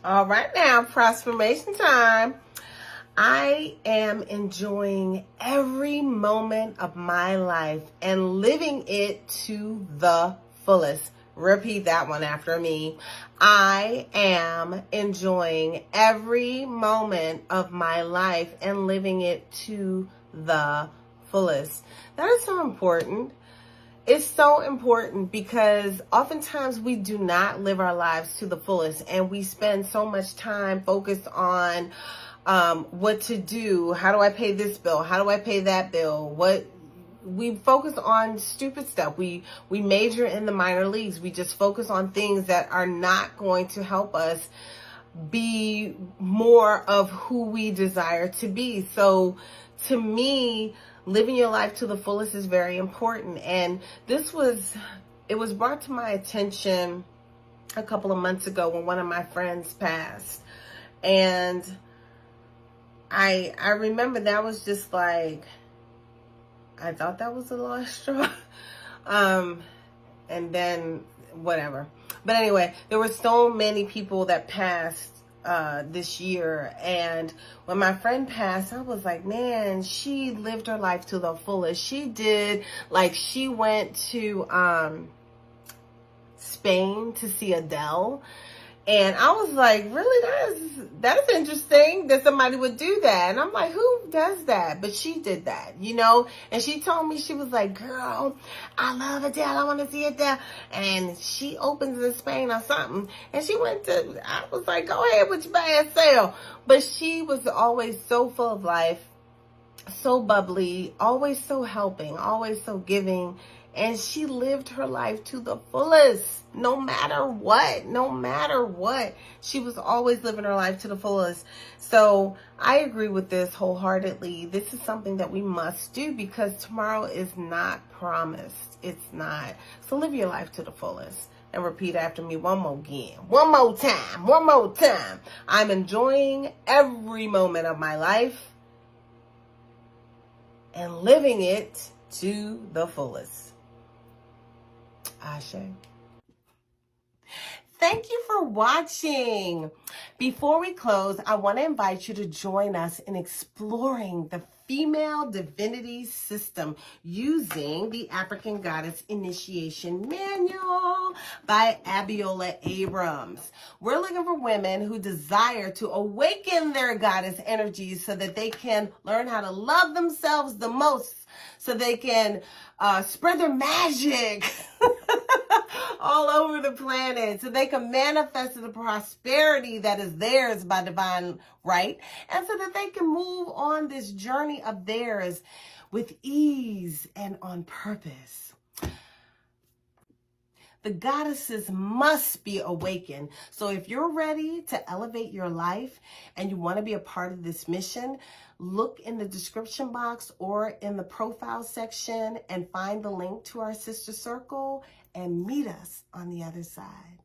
All right now, transformation time. I am enjoying every moment of my life and living it to the fullest. Repeat that one after me. I am enjoying every moment of my life and living it to the fullest. That is so important. It's so important because oftentimes we do not live our lives to the fullest, and we spend so much time focused on what to do. How do I pay this bill? How do I pay that bill? We focus on stupid stuff. We major in the minor leagues. We just focus on things that are not going to help us be more of who we desire to be. So to me, living your life to the fullest is very important. And it was brought to my attention a couple of months ago when one of my friends passed. And I remember that was just like, I thought that was the last straw. And then whatever. But anyway, there were so many people that passed this year, and when my friend passed, I was like, man, she lived her life to the fullest. She went to Spain to see Adele. And I was like, really, that's interesting that somebody would do that. And I'm like, who does that? But she did that, And she told me, she was like, girl, I love Adele. I want to see Adele. And she opens in Spain or something. And I was like, go ahead with your bad self. But she was always so full of life, so bubbly, always so helping, always so giving. And she lived her life to the fullest, no matter what. She was always living her life to the fullest. So I agree with this wholeheartedly. This is something that we must do because tomorrow is not promised. It's not. So live your life to the fullest. And repeat after me one more time. I'm enjoying every moment of my life and living it to the fullest. Ashe. Thank you for watching. Before we close, I want to invite you to join us in exploring the female divinity system using the African Goddess Initiation Manual by Abiola Abrams. We're looking for women who desire to awaken their goddess energies so that they can learn how to love themselves the most, so they can spread their magic all over the planet, so they can manifest the prosperity that is theirs by divine right, and so that they can move on this journey of theirs with ease and on purpose. The goddesses must be awakened. So if you're ready to elevate your life and you want to be a part of this mission, look in the description box or in the profile section and find the link to our sister circle and meet us on the other side.